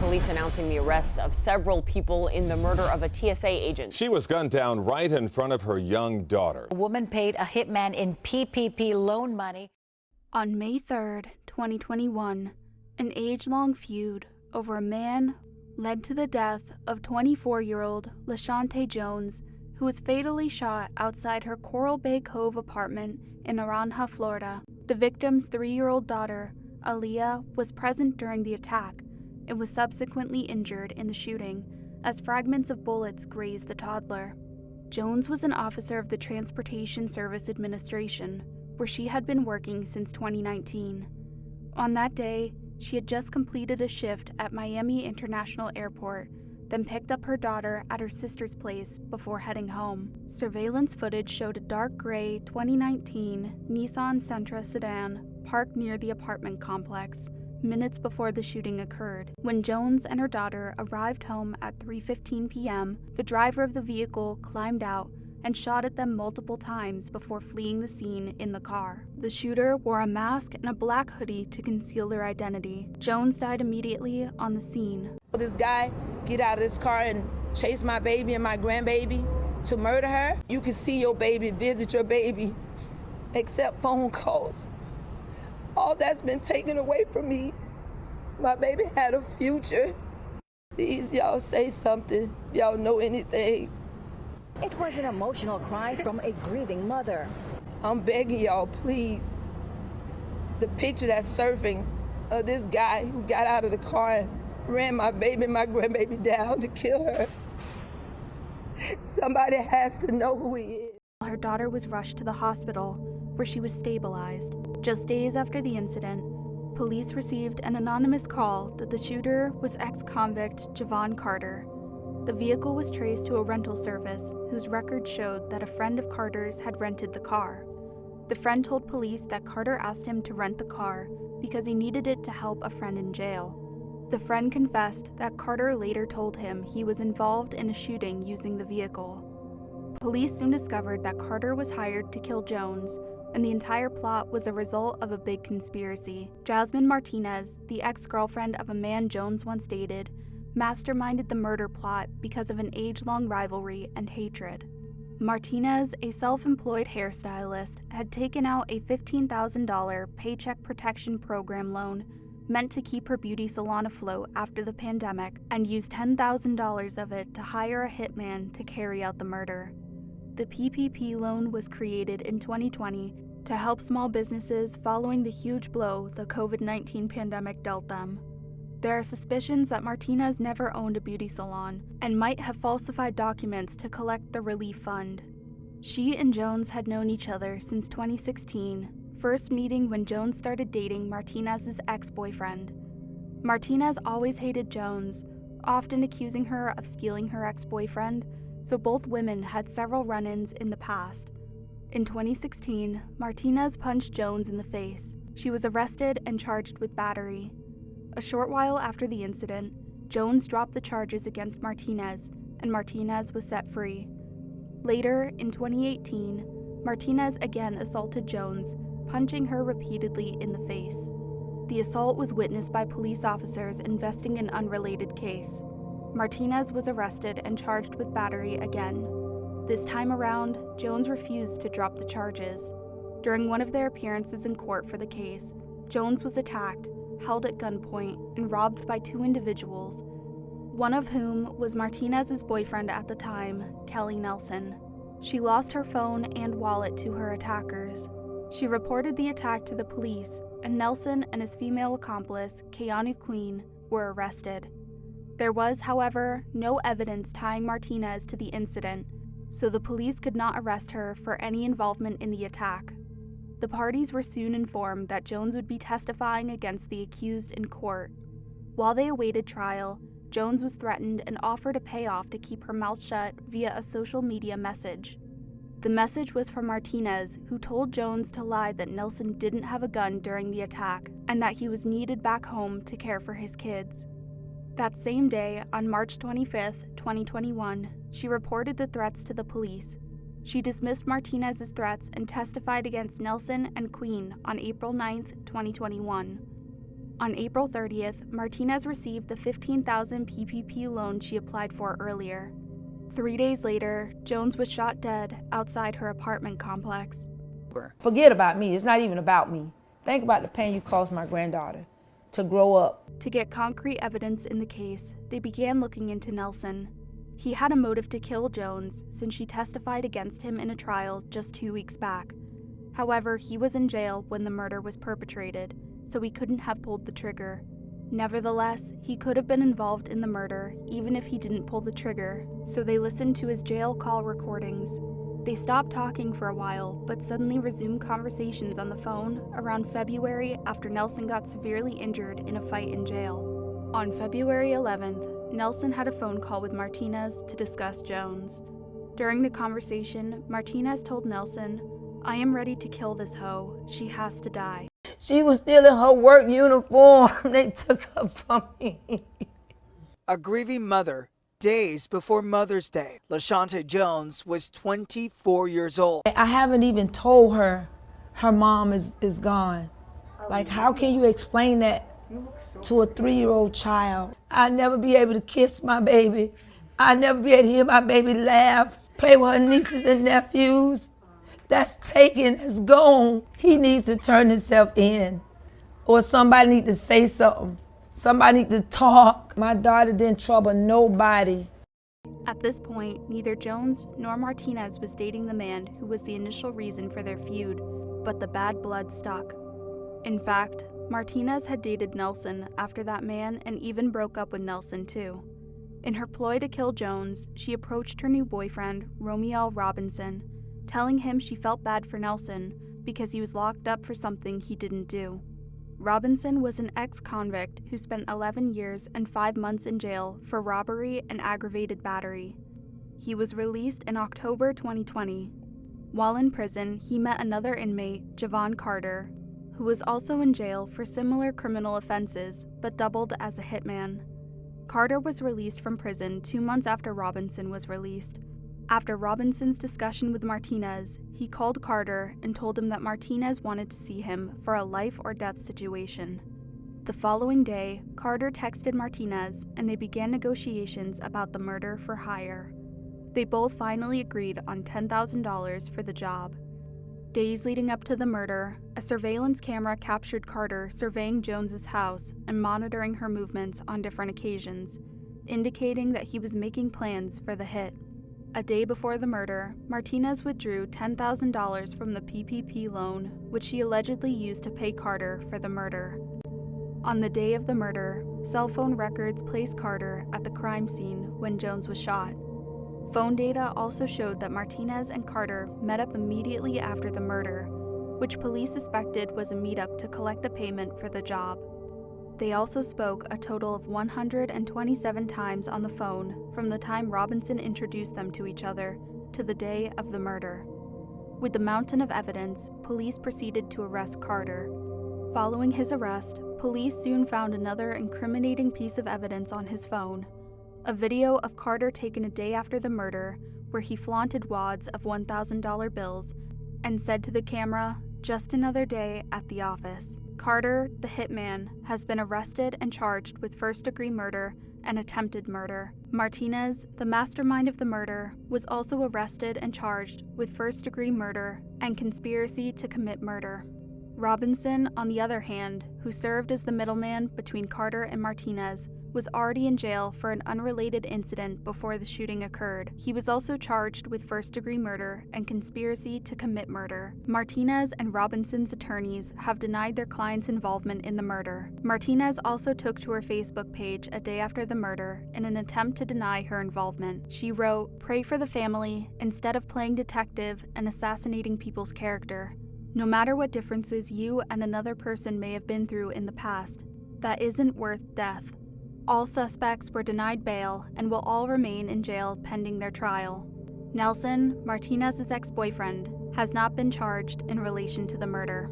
police announcing the arrests of several people in the murder of a TSA agent. She was gunned down right in front of her young daughter. A woman paid a hitman in PPP loan money. On May 3rd, 2021, an age-long feud over a man led to the death of 24-year-old LaShante Jones, who was fatally shot outside her Coral Bay Cove apartment in Naranja, Florida. The victim's 3-year-old daughter, Aaliyah, was present during the attack and was subsequently injured in the shooting as fragments of bullets grazed the toddler. Jones was an officer of the Transportation Service Administration, where she had been working since 2019. On that day, she had just completed a shift at Miami International Airport, then picked up her daughter at her sister's place before heading home. Surveillance footage showed a dark gray 2019 Nissan Sentra sedan parked near the apartment complex minutes before the shooting occurred. When Jones and her daughter arrived home at 3:15 p.m., the driver of the vehicle climbed out and shot at them multiple times before fleeing the scene in the car. The shooter wore a mask and a black hoodie to conceal their identity. Jones died immediately on the scene. This guy get out of this car and chase my baby and my grandbaby to murder her. You can see your baby, visit your baby, except phone calls. All that's been taken away from me. My baby had a future. Please, y'all say something. Y'all know anything. It was an emotional cry from a grieving mother. I'm begging y'all, please. The picture that's surfing of this guy who got out of the car and ran my baby and my grandbaby down to kill her. Somebody has to know who he is. Her daughter was rushed to the hospital, where she was stabilized. Just days after the incident, police received an anonymous call that the shooter was ex-convict Javon Carter. The vehicle was traced to a rental service whose records showed that a friend of Carter's had rented the car. The friend told police that Carter asked him to rent the car because he needed it to help a friend in jail. The friend confessed that Carter later told him he was involved in a shooting using the vehicle. Police soon discovered that Carter was hired to kill Jones, and the entire plot was a result of a big conspiracy. Jasmine Martinez, the ex-girlfriend of a man Jones once dated, masterminded the murder plot because of an age-long rivalry and hatred. Martinez, a self-employed hairstylist, had taken out a $15,000 Paycheck Protection Program loan meant to keep her beauty salon afloat after the pandemic and used $10,000 of it to hire a hitman to carry out the murder. The PPP loan was created in 2020 to help small businesses following the huge blow the COVID-19 pandemic dealt them. There are suspicions that Martinez never owned a beauty salon and might have falsified documents to collect the relief fund. She and Jones had known each other since 2016, first meeting when Jones started dating Martinez's ex-boyfriend. Martinez always hated Jones, often accusing her of stealing her ex-boyfriend, so both women had several run-ins in the past. In 2016, Martinez punched Jones in the face. She was arrested and charged with battery. A short while after the incident, Jones dropped the charges against Martinez, and Martinez was set free. Later, in 2018, Martinez again assaulted Jones, punching her repeatedly in the face. The assault was witnessed by police officers investigating an unrelated case. Martinez was arrested and charged with battery again. This time around, Jones refused to drop the charges. During one of their appearances in court for the case, Jones was attacked, held at gunpoint, and robbed by two individuals, one of whom was Martinez's boyfriend at the time, Kelly Nelson. She lost her phone and wallet to her attackers. She reported the attack to the police, and Nelson and his female accomplice, Keanu Queen, were arrested. There was, however, no evidence tying Martinez to the incident, so the police could not arrest her for any involvement in the attack. The parties were soon informed that Jones would be testifying against the accused in court. While they awaited trial, Jones was threatened and offered a payoff to keep her mouth shut via a social media message. The message was from Martinez, who told Jones to lie that Nelson didn't have a gun during the attack and that he was needed back home to care for his kids. That same day, on March 25, 2021, she reported the threats to the police. She dismissed Martinez's threats and testified against Nelson and Queen on April 9, 2021. On April 30th, Martinez received the $15,000 PPP loan she applied for earlier. 3 days later, Jones was shot dead outside her apartment complex. Forget about me. It's not even about me. Think about the pain you caused my granddaughter to grow up. To get concrete evidence in the case, they began looking into Nelson. He had a motive to kill Jones since she testified against him in a trial just 2 weeks back. However, he was in jail when the murder was perpetrated, so he couldn't have pulled the trigger. Nevertheless, he could have been involved in the murder even if he didn't pull the trigger, so they listened to his jail call recordings. They stopped talking for a while, but suddenly resumed conversations on the phone around February after Nelson got severely injured in a fight in jail. On February 11th, Nelson had a phone call with Martinez to discuss Jones. During the conversation, Martinez told Nelson, "I am ready to kill this hoe. She has to die." She was still in her work uniform. They took her from me. A grieving mother, days before Mother's Day. LaShonta Jones was 24 years old. I haven't even told her her mom is gone. Like, how can you explain that to a 3-year-old child? I'd never be able to kiss my baby. I'd never be able to hear my baby laugh, play with her nieces and nephews. That's taken, that's gone. He needs to turn himself in, or somebody needs to say something. Somebody needs to talk. My daughter didn't trouble nobody. At this point, neither Jones nor Martinez was dating the man who was the initial reason for their feud, but the bad blood stuck. In fact, Martinez had dated Nelson after that man and even broke up with Nelson too. In her ploy to kill Jones, she approached her new boyfriend, Romeo Robinson, telling him she felt bad for Nelson because he was locked up for something he didn't do. Robinson was an ex-convict who spent 11 years and 5 months in jail for robbery and aggravated battery. He was released in October 2020. While in prison, he met another inmate, Javon Carter, who was also in jail for similar criminal offenses but doubled as a hitman. Carter was released from prison 2 months after Robinson was released. After Robinson's discussion with Martinez, he called Carter and told him that Martinez wanted to see him for a life or death situation. The following day, Carter texted Martinez and they began negotiations about the murder for hire. They both finally agreed on $10,000 for the job. Days leading up to the murder, a surveillance camera captured Carter surveying Jones's house and monitoring her movements on different occasions, indicating that he was making plans for the hit. A day before the murder, Martinez withdrew $10,000 from the PPP loan, which she allegedly used to pay Carter for the murder. On the day of the murder, cell phone records placed Carter at the crime scene when Jones was shot. Phone data also showed that Martinez and Carter met up immediately after the murder, which police suspected was a meetup to collect the payment for the job. They also spoke a total of 127 times on the phone from the time Robinson introduced them to each other to the day of the murder. With the mountain of evidence, police proceeded to arrest Carter. Following his arrest, police soon found another incriminating piece of evidence on his phone, a video of Carter taken a day after the murder where he flaunted wads of $1,000 bills and said to the camera, "Just another day at the office." Carter, the hitman, has been arrested and charged with first-degree murder and attempted murder. Martinez, the mastermind of the murder, was also arrested and charged with first-degree murder and conspiracy to commit murder. Robinson, on the other hand, who served as the middleman between Carter and Martinez, was already in jail for an unrelated incident before the shooting occurred. He was also charged with first-degree murder and conspiracy to commit murder. Martinez and Robinson's attorneys have denied their client's involvement in the murder. Martinez also took to her Facebook page a day after the murder in an attempt to deny her involvement. She wrote, "Pray for the family instead of playing detective and assassinating people's character. No matter what differences you and another person may have been through in the past, that isn't worth death. All suspects were denied bail and will all remain in jail pending their trial. Nelson, Martinez's ex-boyfriend, has not been charged in relation to the murder."